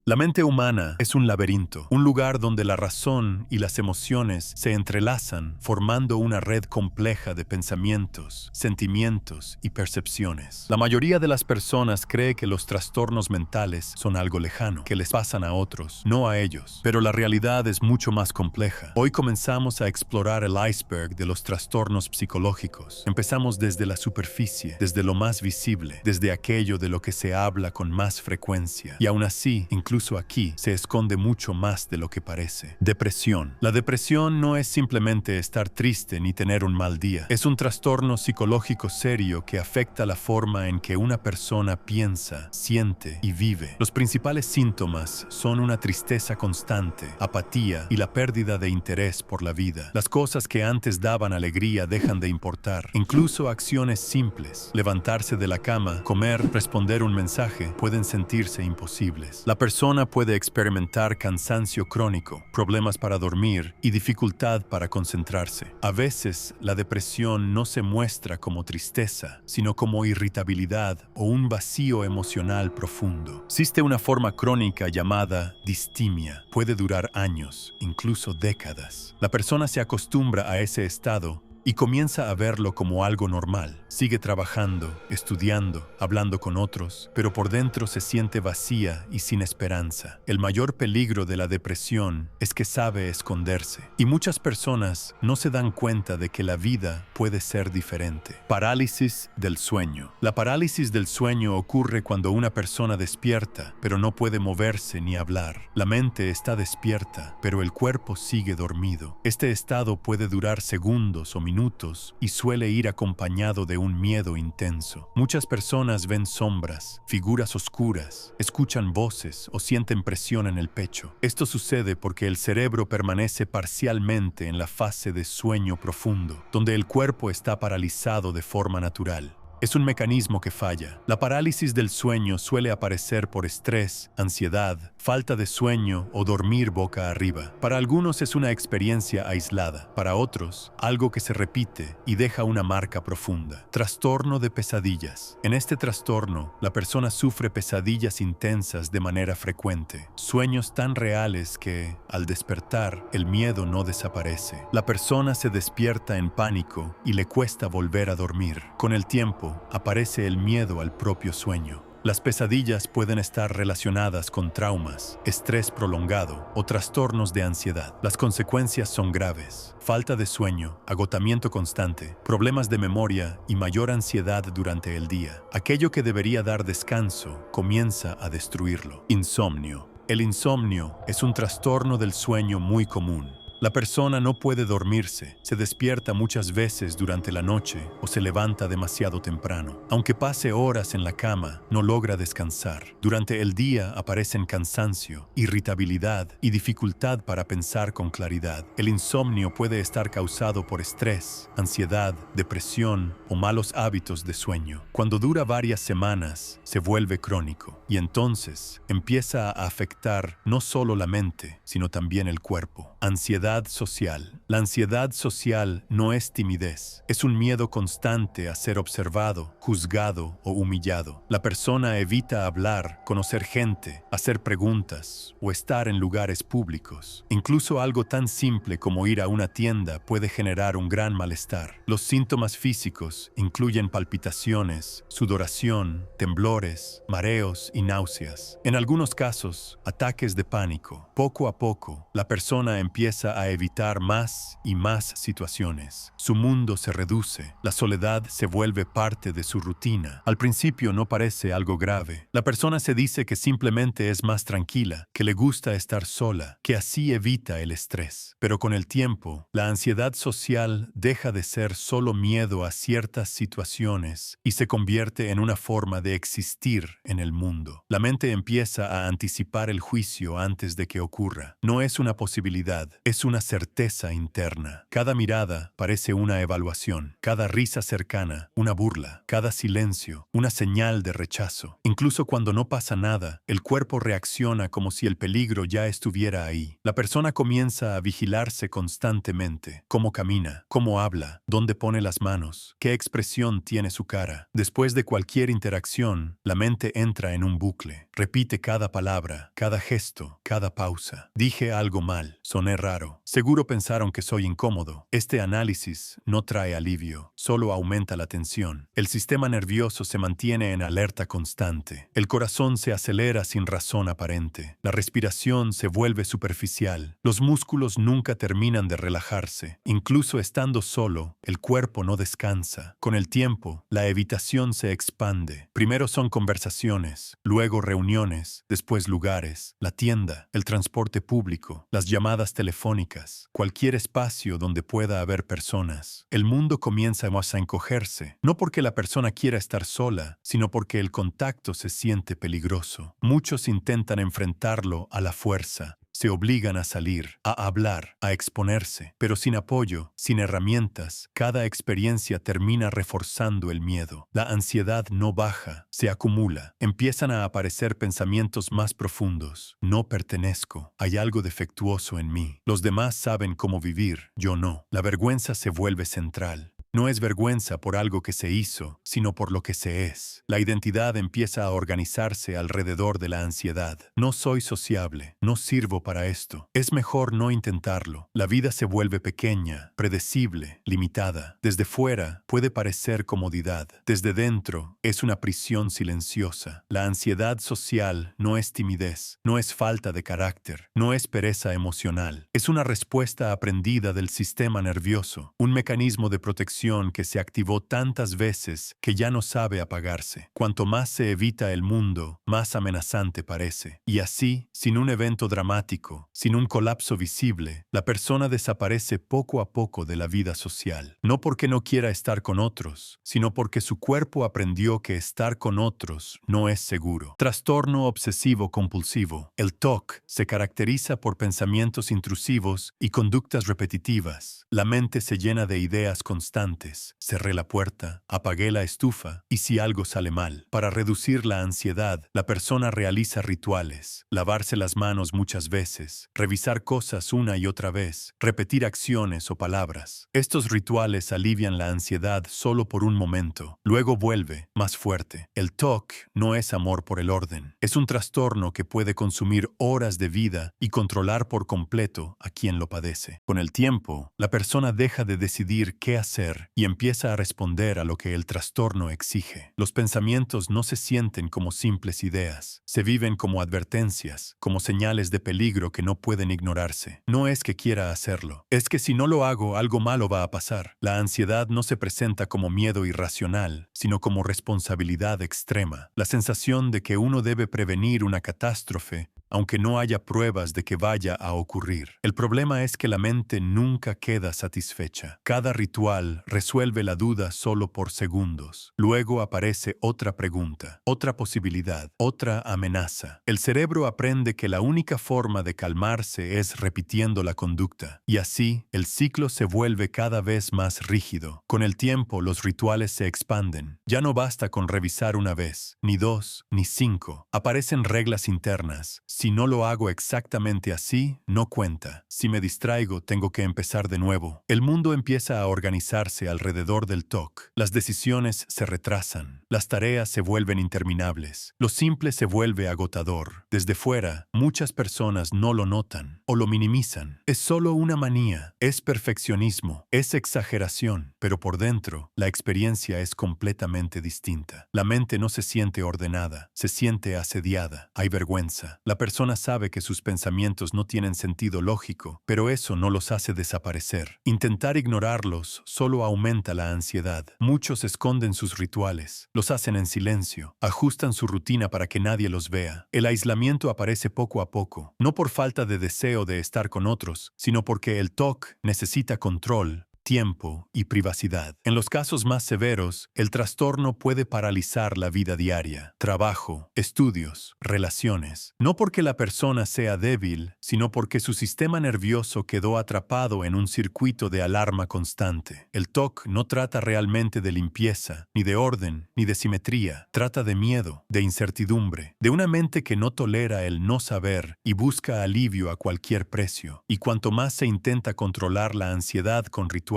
La mente humana es un laberinto, un lugar donde la razón y las emociones se entrelazan, formando una red compleja de pensamientos, sentimientos y percepciones. La mayoría de las personas cree que los trastornos mentales son algo lejano, que les pasan a otros, no a ellos. Pero la realidad es mucho más compleja. Hoy comenzamos a explorar el iceberg de los trastornos psicológicos. Empezamos desde la superficie, desde lo más visible, desde aquello de lo que se habla con más frecuencia. Y aún así, incluso aquí se esconde mucho más de lo que parece. Depresión. La depresión no es simplemente estar triste ni tener un mal día. Es un trastorno psicológico serio que afecta la forma en que una persona piensa, siente y vive. Los principales síntomas son una tristeza constante, apatía y la pérdida de interés por la vida. Las cosas que antes daban alegría dejan de importar. Incluso acciones simples, levantarse de la cama, comer, responder un mensaje, pueden sentirse imposibles. La persona puede experimentar cansancio crónico, problemas para dormir y dificultad para concentrarse. A veces, la depresión no se muestra como tristeza, sino como irritabilidad o un vacío emocional profundo. Existe una forma crónica llamada distimia. Puede durar años, incluso décadas. La persona se acostumbra a ese estado y comienza a verlo como algo normal. Sigue trabajando, estudiando, hablando con otros, pero por dentro se siente vacía y sin esperanza. El mayor peligro de la depresión es que sabe esconderse. Y muchas personas no se dan cuenta de que la vida puede ser diferente. Parálisis del sueño. La parálisis del sueño ocurre cuando una persona despierta, pero no puede moverse ni hablar. La mente está despierta, pero el cuerpo sigue dormido. Este estado puede durar segundos o minutos y suele ir acompañado de un miedo intenso. Muchas personas ven sombras, figuras oscuras, escuchan voces o sienten presión en el pecho. Esto sucede porque el cerebro permanece parcialmente en la fase de sueño profundo, donde el cuerpo está paralizado de forma natural. Es un mecanismo que falla. La parálisis del sueño suele aparecer por estrés, ansiedad, falta de sueño o dormir boca arriba. Para algunos es una experiencia aislada, para otros, algo que se repite y deja una marca profunda. Trastorno de pesadillas. En este trastorno, la persona sufre pesadillas intensas de manera frecuente, sueños tan reales que, al despertar, el miedo no desaparece. La persona se despierta en pánico y le cuesta volver a dormir. Con el tiempo, aparece el miedo al propio sueño. Las pesadillas pueden estar relacionadas con traumas, estrés prolongado o trastornos de ansiedad. Las consecuencias son graves: falta de sueño, agotamiento constante, problemas de memoria y mayor ansiedad durante el día. Aquello que debería dar descanso comienza a destruirlo. Insomnio. El insomnio es un trastorno del sueño muy común. La persona no puede dormirse, se despierta muchas veces durante la noche o se levanta demasiado temprano. Aunque pase horas en la cama, no logra descansar. Durante el día aparecen cansancio, irritabilidad y dificultad para pensar con claridad. El insomnio puede estar causado por estrés, ansiedad, depresión o malos hábitos de sueño. Cuando dura varias semanas, se vuelve crónico y entonces empieza a afectar no solo la mente, sino también el cuerpo. Ansiedad social. La ansiedad social no es timidez, es un miedo constante a ser observado, juzgado o humillado. La persona evita hablar, conocer gente, hacer preguntas o estar en lugares públicos. Incluso algo tan simple como ir a una tienda puede generar un gran malestar. Los síntomas físicos incluyen palpitaciones, sudoración, temblores, mareos y náuseas. En algunos casos, ataques de pánico. Poco a poco, la persona empieza a evitar más y más situaciones. Su mundo se reduce, la soledad se vuelve parte de su rutina. Al principio no parece algo grave. La persona se dice que simplemente es más tranquila, que le gusta estar sola, que así evita el estrés. Pero con el tiempo, la ansiedad social deja de ser solo miedo a ciertas situaciones y se convierte en una forma de existir en el mundo. La mente empieza a anticipar el juicio antes de que ocurra. No es una posibilidad, es una certeza interna. Cada mirada parece una evaluación, cada risa cercana, una burla, cada silencio, una señal de rechazo. Incluso cuando no pasa nada, el cuerpo reacciona como si el peligro ya estuviera ahí. La persona comienza a vigilarse constantemente: cómo camina, cómo habla, dónde pone las manos, qué expresión tiene su cara. Después de cualquier interacción, la mente entra en un bucle. Repite cada palabra, cada gesto, cada pausa. Dije algo mal, soné raro. Seguro pensaron que soy incómodo. Este análisis no trae alivio, solo aumenta la tensión. El sistema nervioso se mantiene en alerta constante. El corazón se acelera sin razón aparente. La respiración se vuelve superficial. Los músculos nunca terminan de relajarse. Incluso estando solo, el cuerpo no descansa. Con el tiempo, la evitación se expande. Primero son conversaciones, luego reuniones, después lugares, la tienda, el transporte público, las llamadas telefónicas, cualquier espacio donde pueda haber personas. El mundo comienza a encogerse, no porque la persona quiera estar sola, sino porque el contacto se siente peligroso. Muchos intentan enfrentarlo a la fuerza. Se obligan a salir, a hablar, a exponerse, pero sin apoyo, sin herramientas, cada experiencia termina reforzando el miedo. La ansiedad no baja, se acumula. Empiezan a aparecer pensamientos más profundos. No pertenezco, hay algo defectuoso en mí. Los demás saben cómo vivir, yo no. La vergüenza se vuelve central. No es vergüenza por algo que se hizo, sino por lo que se es. La identidad empieza a organizarse alrededor de la ansiedad. No soy sociable, no sirvo para esto. Es mejor no intentarlo. La vida se vuelve pequeña, predecible, limitada. Desde fuera puede parecer comodidad. Desde dentro es una prisión silenciosa. La ansiedad social no es timidez, no es falta de carácter, no es pereza emocional. Es una respuesta aprendida del sistema nervioso, un mecanismo de protección que se activó tantas veces que ya no sabe apagarse. Cuanto más se evita el mundo, más amenazante parece. Y así, sin un evento dramático, sin un colapso visible, la persona desaparece poco a poco de la vida social. No porque no quiera estar con otros, sino porque su cuerpo aprendió que estar con otros no es seguro. Trastorno obsesivo compulsivo. El TOC se caracteriza por pensamientos intrusivos y conductas repetitivas. La mente se llena de ideas constantes. Cerré la puerta, apagué la estufa, y si algo sale mal. Para reducir la ansiedad, la persona realiza rituales, lavarse las manos muchas veces, revisar cosas una y otra vez, repetir acciones o palabras. Estos rituales alivian la ansiedad solo por un momento, luego vuelve, más fuerte. El TOC no es amor por el orden. Es un trastorno que puede consumir horas de vida y controlar por completo a quien lo padece. Con el tiempo, la persona deja de decidir qué hacer y empieza a responder a lo que el trastorno exige. Los pensamientos no se sienten como simples ideas, se viven como advertencias, como señales de peligro que no pueden ignorarse. No es que quiera hacerlo, es que si no lo hago, algo malo va a pasar. La ansiedad no se presenta como miedo irracional, sino como responsabilidad extrema, la sensación de que uno debe prevenir una catástrofe aunque no haya pruebas de que vaya a ocurrir. El problema es que la mente nunca queda satisfecha. Cada ritual resuelve la duda solo por segundos. Luego aparece otra pregunta, otra posibilidad, otra amenaza. El cerebro aprende que la única forma de calmarse es repitiendo la conducta, y así el ciclo se vuelve cada vez más rígido. Con el tiempo, los rituales se expanden. Ya no basta con revisar una vez, ni dos, ni cinco. Aparecen reglas internas. Si no lo hago exactamente así, no cuenta. Si me distraigo, tengo que empezar de nuevo. El mundo empieza a organizarse alrededor del TOC. Las decisiones se retrasan. Las tareas se vuelven interminables. Lo simple se vuelve agotador. Desde fuera, muchas personas no lo notan o lo minimizan. Es solo una manía, es perfeccionismo, es exageración, pero por dentro, la experiencia es completamente distinta. La mente no se siente ordenada, se siente asediada. Hay vergüenza. La persona sabe que sus pensamientos no tienen sentido lógico, pero eso no los hace desaparecer. Intentar ignorarlos solo aumenta la ansiedad. Muchos esconden sus rituales, los hacen en silencio, ajustan su rutina para que nadie los vea. El aislamiento aparece poco a poco, no por falta de deseo de estar con otros, sino porque el TOC necesita control tiempo y privacidad. En los casos más severos, el trastorno puede paralizar la vida diaria, trabajo, estudios, relaciones. No porque la persona sea débil, sino porque su sistema nervioso quedó atrapado en un circuito de alarma constante. El TOC no trata realmente de limpieza, ni de orden, ni de simetría. Trata de miedo, de incertidumbre, de una mente que no tolera el no saber y busca alivio a cualquier precio. Y cuanto más se intenta controlar la ansiedad con rituales,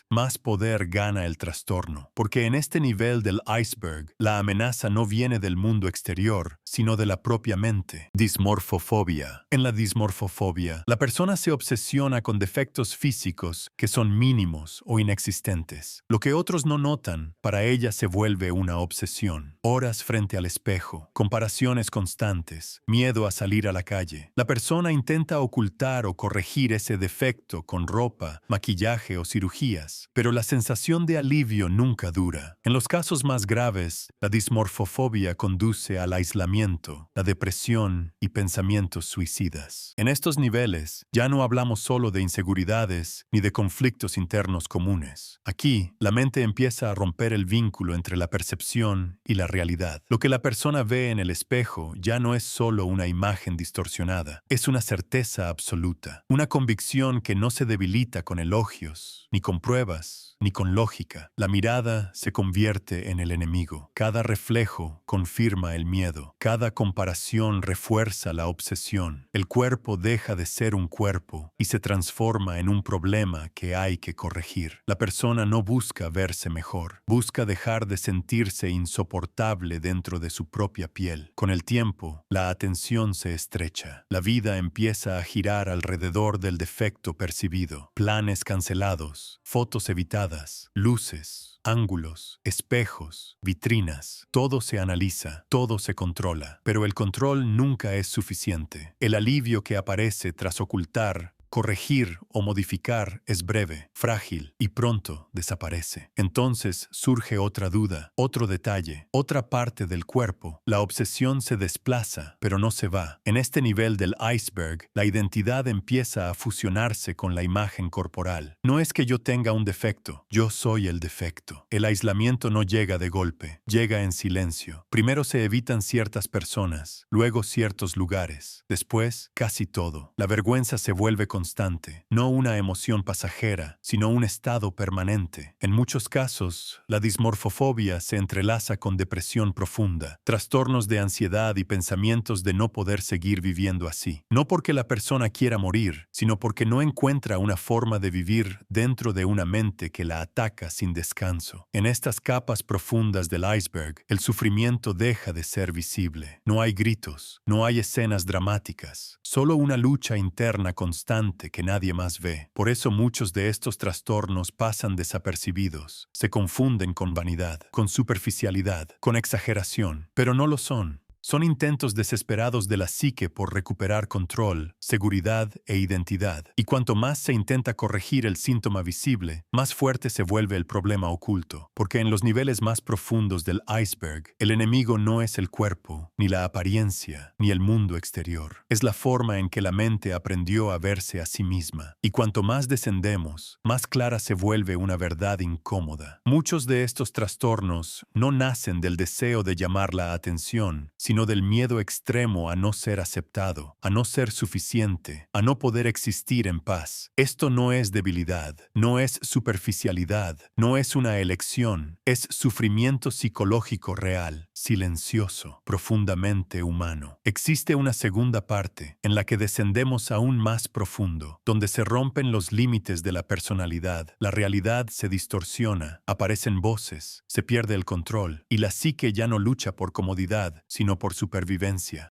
más poder gana el trastorno. Porque en este nivel del iceberg, la amenaza no viene del mundo exterior, sino de la propia mente. Dismorfofobia. En la dismorfofobia, la persona se obsesiona con defectos físicos que son mínimos o inexistentes. Lo que otros no notan, para ella se vuelve una obsesión. Horas frente al espejo, comparaciones constantes, miedo a salir a la calle. La persona intenta ocultar o corregir ese defecto con ropa, maquillaje o cirugías, pero la sensación de alivio nunca dura. En los casos más graves, la dismorfofobia conduce al aislamiento, la depresión y pensamientos suicidas. En estos niveles, ya no hablamos solo de inseguridades ni de conflictos internos comunes. Aquí, la mente empieza a romper el vínculo entre la percepción y la realidad. Lo que la persona ve en el espejo ya no es solo una imagen distorsionada, es una certeza absoluta, una convicción que no se debilita con elogios, ni con pruebas, ni con lógica. La mirada se convierte en el enemigo. Cada reflejo confirma el miedo. Cada comparación refuerza la obsesión. El cuerpo deja de ser un cuerpo y se transforma en un problema que hay que corregir. La persona no busca verse mejor, busca dejar de sentirse insoportable dentro de su propia piel. Con el tiempo, la atención se estrecha. La vida empieza a girar alrededor del defecto percibido. Planes cancelados, fotos evitadas, luces, ángulos, espejos, vitrinas. Todo se analiza, todo se controla, pero el control nunca es suficiente. El alivio que aparece tras ocultar, corregir o modificar es breve, frágil y pronto desaparece. Entonces surge otra duda, otro detalle, otra parte del cuerpo. La obsesión se desplaza, pero no se va. En este nivel del iceberg, la identidad empieza a fusionarse con la imagen corporal. No es que yo tenga un defecto, yo soy el defecto. El aislamiento no llega de golpe, llega en silencio. Primero se evitan ciertas personas, luego ciertos lugares, después casi todo. La vergüenza se vuelve constante, no una emoción pasajera, sino un estado permanente. En muchos casos, la dismorfofobia se entrelaza con depresión profunda, trastornos de ansiedad y pensamientos de no poder seguir viviendo así. No porque la persona quiera morir, sino porque no encuentra una forma de vivir dentro de una mente que la ataca sin descanso. En estas capas profundas del iceberg, el sufrimiento deja de ser visible. No hay gritos, no hay escenas dramáticas, solo una lucha interna constante que nadie más ve. Por eso muchos de estos trastornos pasan desapercibidos, se confunden con vanidad, con superficialidad, con exageración, pero no lo son. Son intentos desesperados de la psique por recuperar control, seguridad e identidad. Y cuanto más se intenta corregir el síntoma visible, más fuerte se vuelve el problema oculto. Porque en los niveles más profundos del iceberg, el enemigo no es el cuerpo, ni la apariencia, ni el mundo exterior. Es la forma en que la mente aprendió a verse a sí misma. Y cuanto más descendemos, más clara se vuelve una verdad incómoda. Muchos de estos trastornos no nacen del deseo de llamar la atención, sino del miedo extremo a no ser aceptado, a no ser suficiente, a no poder existir en paz. Esto no es debilidad, no es superficialidad, no es una elección, es sufrimiento psicológico real, silencioso, profundamente humano. Existe una segunda parte, en la que descendemos aún más profundo, donde se rompen los límites de la personalidad, la realidad se distorsiona, aparecen voces, se pierde el control, y la psique ya no lucha por comodidad, sino por supervivencia.